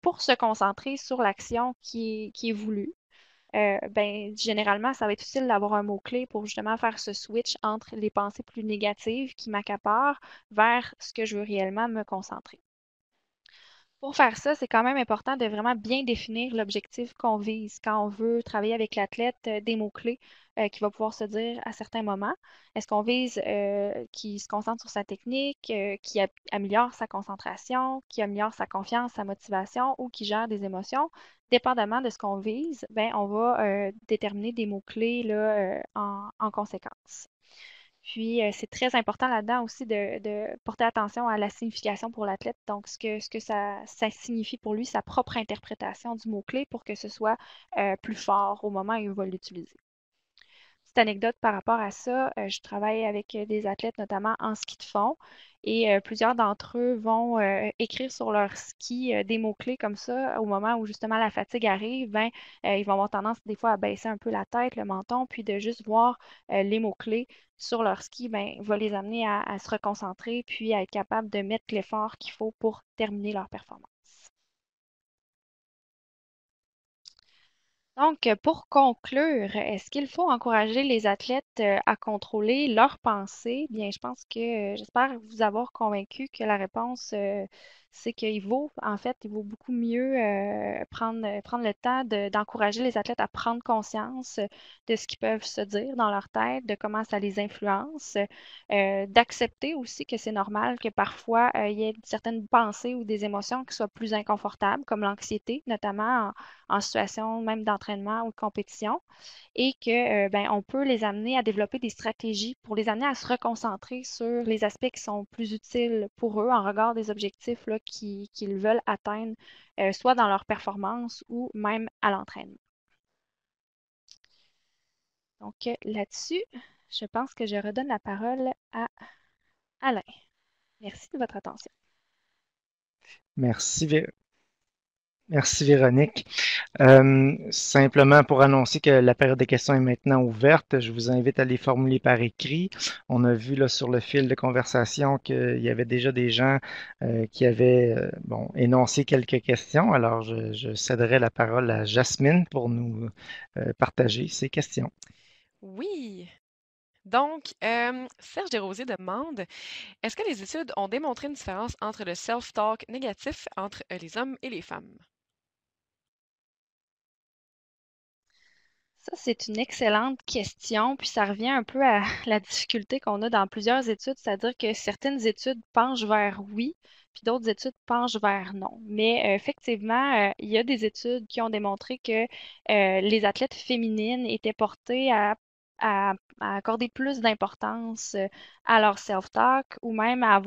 pour se concentrer sur l'action qui est voulue, ben, généralement, ça va être utile d'avoir un mot-clé pour justement faire ce switch entre les pensées plus négatives qui m'accaparent vers ce que je veux réellement me concentrer. Pour faire ça, c'est quand même important de vraiment bien définir l'objectif qu'on vise quand on veut travailler avec l'athlète, des mots-clés qu'il va pouvoir se dire à certains moments. Est-ce qu'on vise qu'il se concentre sur sa technique, qui améliore sa concentration, qui améliore sa confiance, sa motivation ou qui gère des émotions? Dépendamment de ce qu'on vise, ben, on va déterminer des mots-clés là, en conséquence. Puis, c'est très important là-dedans aussi de porter attention à la signification pour l'athlète, donc ce que ça signifie pour lui, sa propre interprétation du mot-clé pour que ce soit plus fort au moment où il va l'utiliser. Petite anecdote par rapport à ça, je travaille avec des athlètes, notamment en ski de fond, et plusieurs d'entre eux vont écrire sur leur ski des mots-clés comme ça. Au moment où justement la fatigue arrive, ben, ils vont avoir tendance des fois à baisser un peu la tête, le menton, puis de juste voir les mots-clés sur leur ski, ben, va les amener à se reconcentrer, puis à être capable de mettre l'effort qu'il faut pour terminer leur performance. Donc, pour conclure, est-ce qu'il faut encourager les athlètes à contrôler leurs pensées? Bien, je pense que j'espère vous avoir convaincu que la réponse, c'est qu'il vaut, en fait, il vaut beaucoup mieux prendre le temps d'encourager les athlètes à prendre conscience de ce qu'ils peuvent se dire dans leur tête, de comment ça les influence, d'accepter aussi que c'est normal que parfois il y ait certaines pensées ou des émotions qui soient plus inconfortables, comme l'anxiété, notamment en situation même d'entraînement ou de compétition, et que ben, on peut les amener à développer des stratégies pour les amener à se reconcentrer sur les aspects qui sont plus utiles pour eux en regard des objectifs là, qu'ils veulent atteindre, soit dans leur performance ou même à l'entraînement. Donc là-dessus, je pense que je redonne la parole à Alain. Merci de votre attention. Merci, merci Véronique. Simplement pour annoncer que la période des questions est maintenant ouverte, je vous invite à les formuler par écrit. On a vu là sur le fil de conversation qu'il y avait déjà des gens qui avaient bon, énoncé quelques questions. Alors, je céderai la parole à Jasmine pour nous partager ces questions. Oui. Donc, Serge Desrosiers demande, est-ce que les études ont démontré une différence entre le self-talk négatif entre les hommes et les femmes? Ça, c'est une excellente question, puis ça revient un peu à la difficulté qu'on a dans plusieurs études, c'est-à-dire que certaines études penchent vers oui, puis d'autres études penchent vers non. Mais effectivement, il y a des études qui ont démontré que les athlètes féminines étaient portées à accorder plus d'importance à leur self-talk ou même à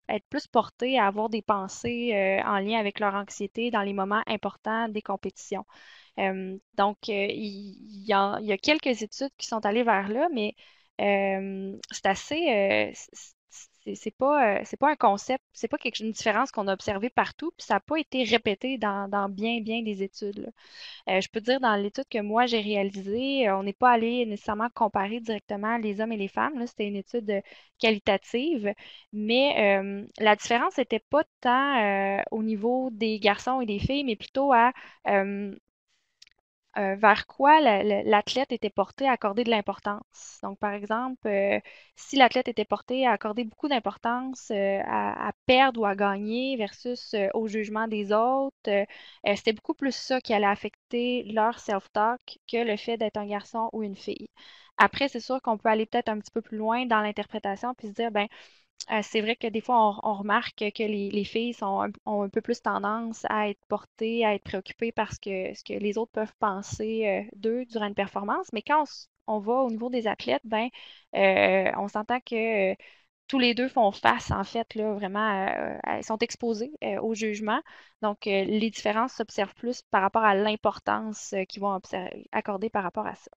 être plus portées à avoir des pensées en lien avec leur anxiété dans les moments importants des compétitions. Donc, il y a quelques études qui sont allées vers là, mais c'est assez, c'est pas un concept, c'est pas une différence qu'on a observée partout, puis ça n'a pas été répété dans bien des études, là. Je peux dire dans l'étude que moi j'ai réalisée, on n'est pas allé nécessairement comparer directement les hommes et les femmes, là, c'était une étude qualitative, mais la différence n'était pas tant au niveau des garçons et des filles, mais plutôt euh, vers quoi l'athlète était porté à accorder de l'importance. Donc, par exemple, si l'athlète était porté à accorder beaucoup d'importance à perdre ou à gagner versus au jugement des autres, c'était beaucoup plus ça qui allait affecter leur self-talk que le fait d'être un garçon ou une fille. Après, c'est sûr qu'on peut aller peut-être un petit peu plus loin dans l'interprétation puis se dire, ben, c'est vrai que des fois, on remarque que les filles ont un peu plus tendance à être portées, à être préoccupées parce que ce que les autres peuvent penser d'eux durant une performance. Mais quand on va au niveau des athlètes, ben, on s'entend que tous les deux font face, en fait, là, vraiment, elles sont exposées au jugement. Donc, les différences s'observent plus par rapport à l'importance qu'ils vont accorder par rapport à ça.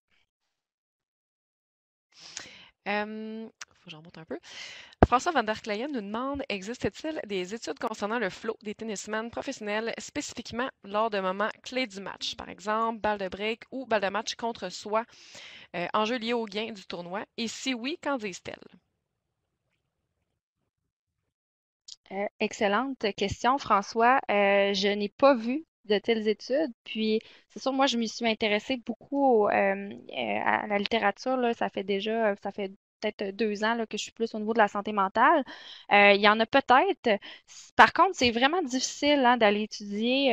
Faut que j'en monte un peu. François van der Kleyen nous demande, existe-t-il des études concernant le flow des tennismen professionnels, spécifiquement lors de moments clés du match, par exemple balle de break ou balle de match contre soi, enjeux liés au gain du tournoi? Et si oui, qu'en disent-elles? Excellente question, François. Je n'ai pas vu de telles études. Puis, c'est sûr, moi, je m'y suis intéressée beaucoup à la littérature. Là, ça fait peut-être 2 ans là, que je suis plus au niveau de la santé mentale. Il y en a peut-être. Par contre, c'est vraiment difficile hein, d'aller étudier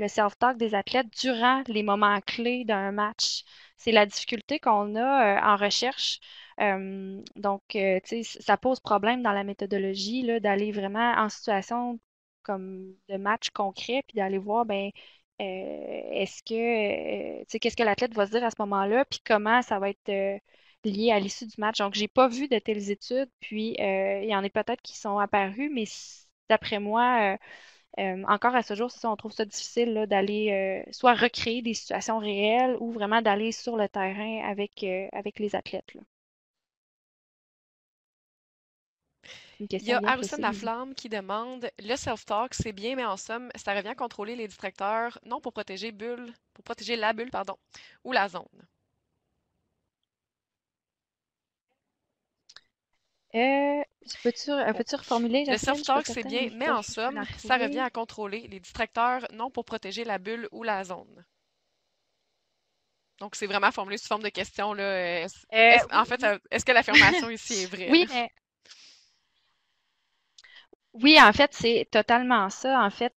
le self-talk des athlètes durant les moments clés d'un match. C'est la difficulté qu'on a en recherche. Tu sais, ça pose problème dans la méthodologie là, d'aller vraiment en situation comme de match concret, puis d'aller voir, ben, est-ce que, tu sais, qu'est-ce que l'athlète va se dire à ce moment-là, puis comment ça va être lié à l'issue du match. Donc, j'ai pas vu de telles études, puis il y en a peut-être qui sont apparues, mais d'après moi, encore à ce jour, c'est ça, on trouve ça difficile là, d'aller soit recréer des situations réelles ou vraiment d'aller sur le terrain avec les athlètes, là. C'est une Il y question a bien Harrison précise. Laflamme qui demande, le self-talk, c'est bien, mais en somme, ça revient à contrôler les distracteurs, non pour protéger la bulle, pardon, ou la zone. Euh, peux-tu reformuler, Le Jocelyne? Je suis pas self-talk, c'est certaine. bien, Des mais fois, en je peux somme, la ça revient trouver. à contrôler les distracteurs, non pour protéger la bulle ou la zone. Donc, c'est vraiment formulé sous forme de question, là. En Oui, fait, oui. est-ce que l'affirmation ici est vraie? Oui, mais oui, en fait, c'est totalement ça. En fait,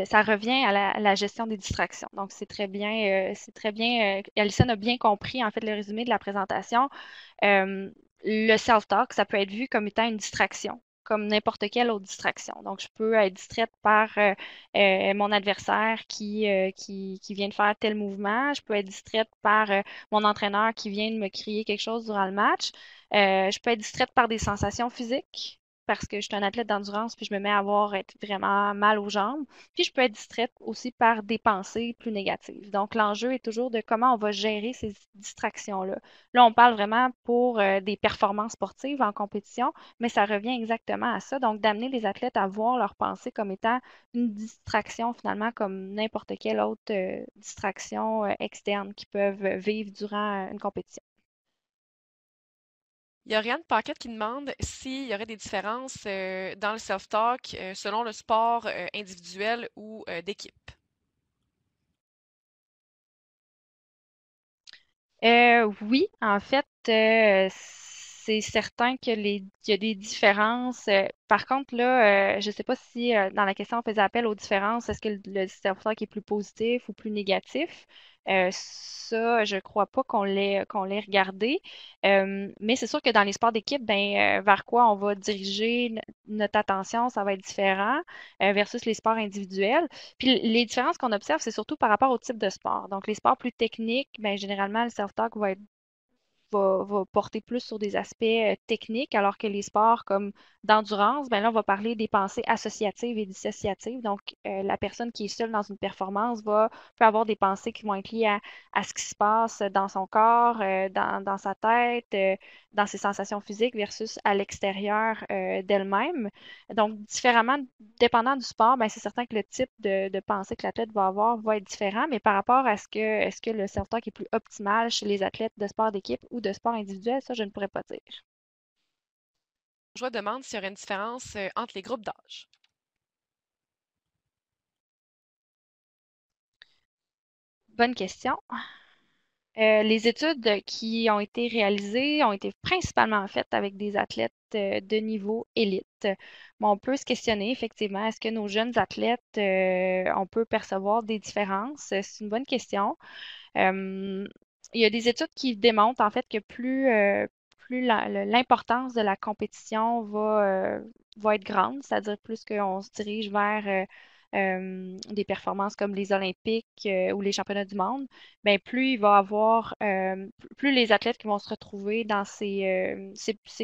ça revient à la gestion des distractions. Donc, c'est très bien. Alison a bien compris, en fait, le résumé de la présentation. Euh, le self-talk, ça peut être vu comme étant une distraction, comme n'importe quelle autre distraction. Donc, je peux être distraite par mon adversaire qui vient de faire tel mouvement. Je peux être distraite par mon entraîneur qui vient de me crier quelque chose durant le match. Je peux être distraite par des sensations physiques parce que je suis un athlète d'endurance puis je me mets à être vraiment mal aux jambes. Puis je peux être distraite aussi par des pensées plus négatives. Donc, l'enjeu est toujours de comment on va gérer ces distractions-là. Là, on parle vraiment pour des performances sportives en compétition, mais ça revient exactement à ça. Donc, d'amener les athlètes à voir leurs pensées comme étant une distraction, finalement, comme n'importe quelle autre distraction externe qu'ils peuvent vivre durant une compétition. Il y a Oriane Paquette qui demande s'il y aurait des différences dans le self-talk selon le sport individuel ou d'équipe. Oui, en fait, c'est certain qu'il y a des différences. Par contre, là, je ne sais pas si dans la question on faisait appel aux différences, est-ce que le self-talk est plus positif ou plus négatif? Ça, je crois pas qu'on l'ait regardé. Mais c'est sûr que dans les sports d'équipe, ben, vers quoi on va diriger notre attention, ça va être différent versus les sports individuels. Puis les différences qu'on observe, c'est surtout par rapport au type de sport. Donc, les sports plus techniques, ben, généralement, le self-talk va porter plus sur des aspects techniques, alors que les sports comme d'endurance, ben là, on va parler des pensées associatives et dissociatives. Donc, la personne qui est seule dans une performance peut avoir des pensées qui vont être liées à ce qui se passe dans son corps, dans sa tête, dans ses sensations physiques versus à l'extérieur d'elle-même. Donc, différemment, dépendant du sport, ben, c'est certain que le type de pensée que l'athlète va avoir va être différent, mais par rapport à est-ce que le self-talk est plus optimal chez les athlètes de sport d'équipe ou de sport individuel, ça, je ne pourrais pas dire. Je me demande s'il y aurait une différence entre les groupes d'âge. Bonne question. Les études qui ont été réalisées ont été principalement faites avec des athlètes de niveau élite. Bon, on peut se questionner effectivement, est-ce que nos jeunes athlètes, on peut percevoir des différences? C'est une bonne question. Euh, il y a des études qui démontrent en fait que plus l'importance de la compétition va être grande, c'est-à-dire plus qu'on se dirige vers des performances comme les Olympiques ou les championnats du monde, ben plus il va avoir, plus les athlètes qui vont se retrouver dans ces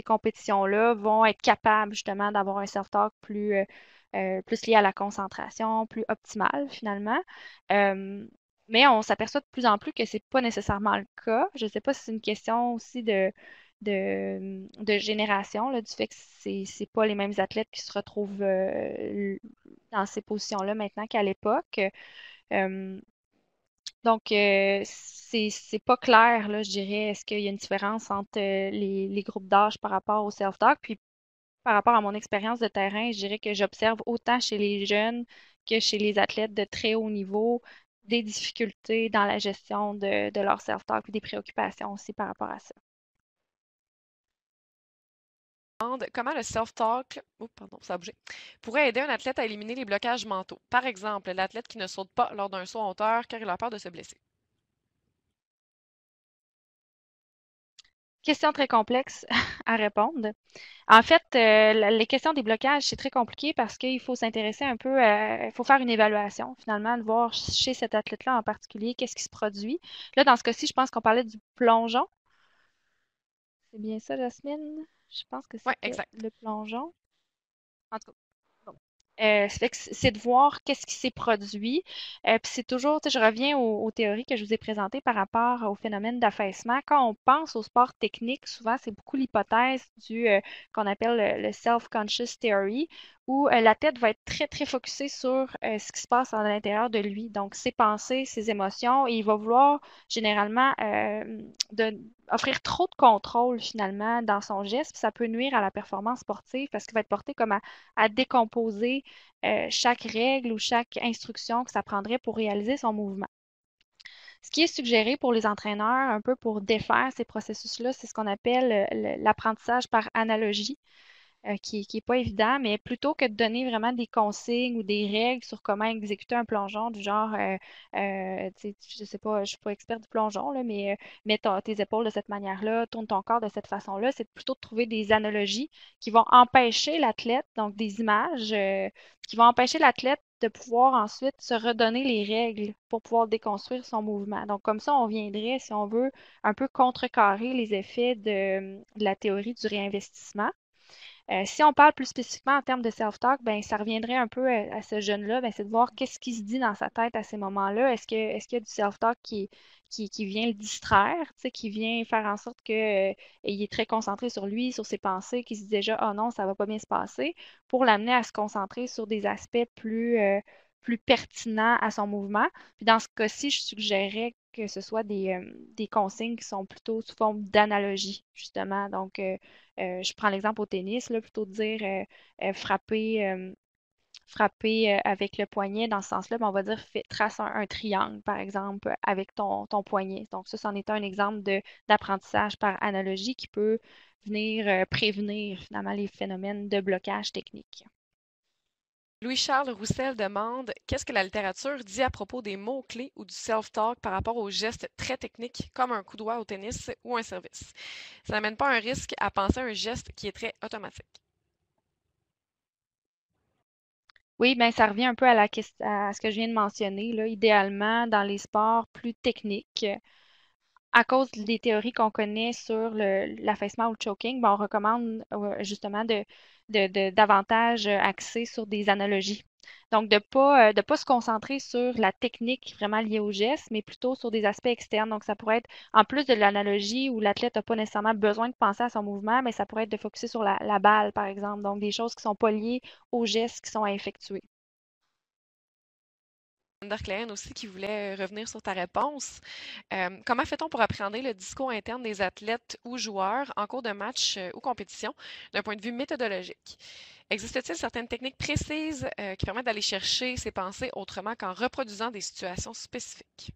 compétitions-là vont être capables justement d'avoir un self-talk plus lié à la concentration, plus optimal finalement. Euh, mais on s'aperçoit de plus en plus que c'est pas nécessairement le cas. Je ne sais pas si c'est une question aussi de génération, là, du fait que c'est pas les mêmes athlètes qui se retrouvent dans ces positions-là maintenant qu'à l'époque. Euh, donc, c'est pas clair, là, je dirais, est-ce qu'il y a une différence entre les groupes d'âge par rapport au self-talk? Puis par rapport à mon expérience de terrain, je dirais que j'observe autant chez les jeunes que chez les athlètes de très haut niveau des difficultés dans la gestion de leur self-talk et des préoccupations aussi par rapport à ça. Comment le self-talk, oh, pardon, ça a bougé, pourrait aider un athlète à éliminer les blocages mentaux. Par exemple, l'athlète qui ne saute pas lors d'un saut en hauteur car il a peur de se blesser. Question très complexe à répondre. En fait, les questions des blocages, c'est très compliqué parce qu'il faut s'intéresser un peu il faut faire une évaluation finalement, de voir chez cet athlète-là en particulier qu'est-ce qui se produit. Là, dans ce cas-ci, je pense qu'on parlait du plongeon. C'est bien ça, Jasmine? Je pense que Oui, c'était exact. le plongeon. En tout cas, bon. Ça fait que c'est de voir qu'est-ce qui s'est produit. Puis c'est toujours, tu sais, je reviens aux théories que je vous ai présentées par rapport au phénomène d'affaissement. Quand on pense au sport technique, souvent, c'est beaucoup l'hypothèse du qu'on appelle le self-conscious theory, où la tête va être très, très focusée sur ce qui se passe à l'intérieur de lui. Donc, ses pensées, ses émotions, et il va vouloir généralement offrir trop de contrôle finalement dans son geste, puis ça peut nuire à la performance sportive parce qu'il va être porté comme à décomposer chaque règle ou chaque instruction que ça prendrait pour réaliser son mouvement. Ce qui est suggéré pour les entraîneurs, un peu pour défaire ces processus-là, c'est ce qu'on appelle l'apprentissage par analogie qui est pas évident, mais plutôt que de donner vraiment des consignes ou des règles sur comment exécuter un plongeon, du genre, tu sais, je sais pas, je suis pas experte du plongeon, là, mais mets tes épaules de cette manière-là, tourne ton corps de cette façon-là, c'est plutôt de trouver des analogies qui vont empêcher l'athlète, donc des images qui vont empêcher l'athlète de pouvoir ensuite se redonner les règles pour pouvoir déconstruire son mouvement. Donc, comme ça, on viendrait, si on veut, un peu contrecarrer les effets de la théorie du réinvestissement. Si on parle plus spécifiquement en termes de self-talk, ben, ça reviendrait un peu à ce jeune-là, ben, c'est de voir qu'est-ce qui se dit dans sa tête à ces moments-là. Est-ce qu'il y a du self-talk qui vient le distraire, tu sais, qui vient faire en sorte que, il est très concentré sur lui, sur ses pensées, qu'il se dit déjà, oh non, ça va pas bien se passer, pour l'amener à se concentrer sur des aspects plus pertinents à son mouvement. Puis dans ce cas-ci, je suggérerais que ce soit des consignes qui sont plutôt sous forme d'analogie, justement. Donc, je prends l'exemple au tennis, là, plutôt de dire frapper avec le poignet dans ce sens-là, ben, on va dire trace un triangle, par exemple, avec ton poignet. Donc, ça, c'en est un exemple d'apprentissage par analogie qui peut venir prévenir finalement les phénomènes de blocage technique. Louis-Charles Roussel demande qu'est-ce que la littérature dit à propos des mots-clés ou du self-talk par rapport aux gestes très techniques comme un coup de doigt au tennis ou un service. Ça n'amène pas un risque à penser à un geste qui est très automatique. Oui, ben ça revient un peu à ce que je viens de mentionner, là. Idéalement, dans les sports plus techniques, à cause des théories qu'on connaît sur l'affaissement ou le choking, ben, on recommande justement davantage axer sur des analogies. Donc, de pas se concentrer sur la technique vraiment liée au geste, mais plutôt sur des aspects externes. Donc, ça pourrait être, en plus de l'analogie où l'athlète n'a pas nécessairement besoin de penser à son mouvement, mais ça pourrait être de focuser sur la balle, par exemple. Donc, des choses qui ne sont pas liées aux gestes qui sont à effectuer. Vanderkleyen aussi qui voulait revenir sur ta réponse. Comment fait-on pour appréhender le discours interne des athlètes ou joueurs en cours de match ou compétition d'un point de vue méthodologique? Existe-t-il certaines techniques précises qui permettent d'aller chercher ces pensées autrement qu'en reproduisant des situations spécifiques?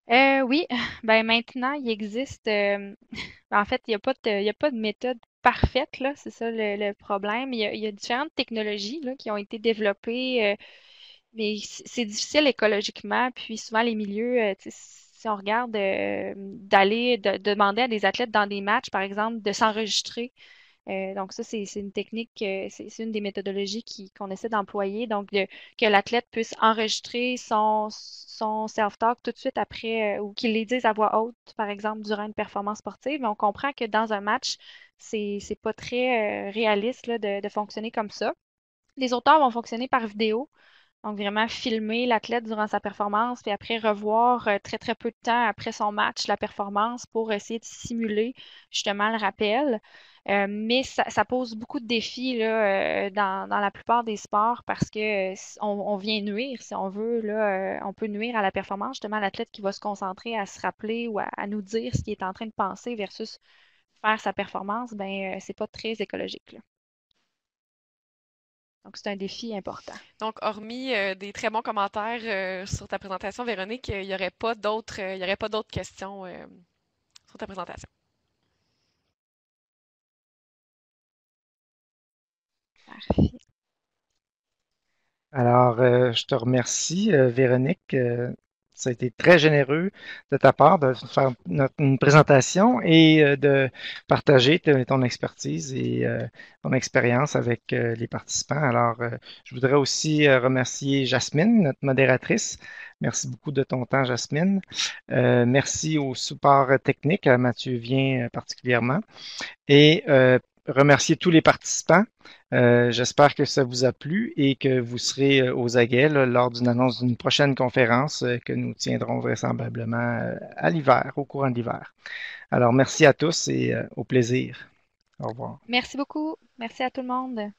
Oui, ben maintenant, il existe, en fait, il y a pas de méthode parfaite, là, c'est ça le problème. Il y a différentes technologies là, qui ont été développées, mais c'est difficile écologiquement, puis souvent les milieux, tu sais, si on regarde, de demander à des athlètes dans des matchs, par exemple, de s'enregistrer. Donc ça, c'est une technique, c'est une des méthodologies qu'on essaie d'employer. Donc, que l'athlète puisse enregistrer son self-talk tout de suite après, ou qu'il les dise à voix haute, par exemple, durant une performance sportive. Mais on comprend que dans un match, c'est pas très réaliste là, de fonctionner comme ça. Les auteurs vont fonctionner par vidéo. Donc, vraiment filmer l'athlète durant sa performance, puis après revoir très, très peu de temps après son match la performance pour essayer de simuler justement le rappel. Mais ça pose beaucoup de défis là, dans la plupart des sports parce que on vient nuire, si on veut, là, on peut nuire à la performance, justement, à l'athlète qui va se concentrer à se rappeler ou à nous dire ce qu'il est en train de penser versus faire sa performance, ben, c'est pas très écologique, là. Donc, c'est un défi important. Donc, hormis des très bons commentaires sur ta présentation, Véronique, il n'y aurait pas d'autres, il y aurait pas d'autres questions sur ta présentation. Parfait. Alors, je te remercie, Véronique. Ça a été très généreux de ta part de faire une présentation et de partager ton expertise et ton expérience avec les participants. Alors, je voudrais aussi remercier Jasmine, notre modératrice. Merci beaucoup de ton temps, Jasmine. Merci au support technique, à Mathieu Vien particulièrement. Et remercier tous les participants. J'espère que ça vous a plu et que vous serez aux aguets là, lors d'une annonce d'une prochaine conférence que nous tiendrons vraisemblablement à l'hiver, au courant de l'hiver. Alors, merci à tous et au plaisir. Au revoir. Merci beaucoup. Merci à tout le monde.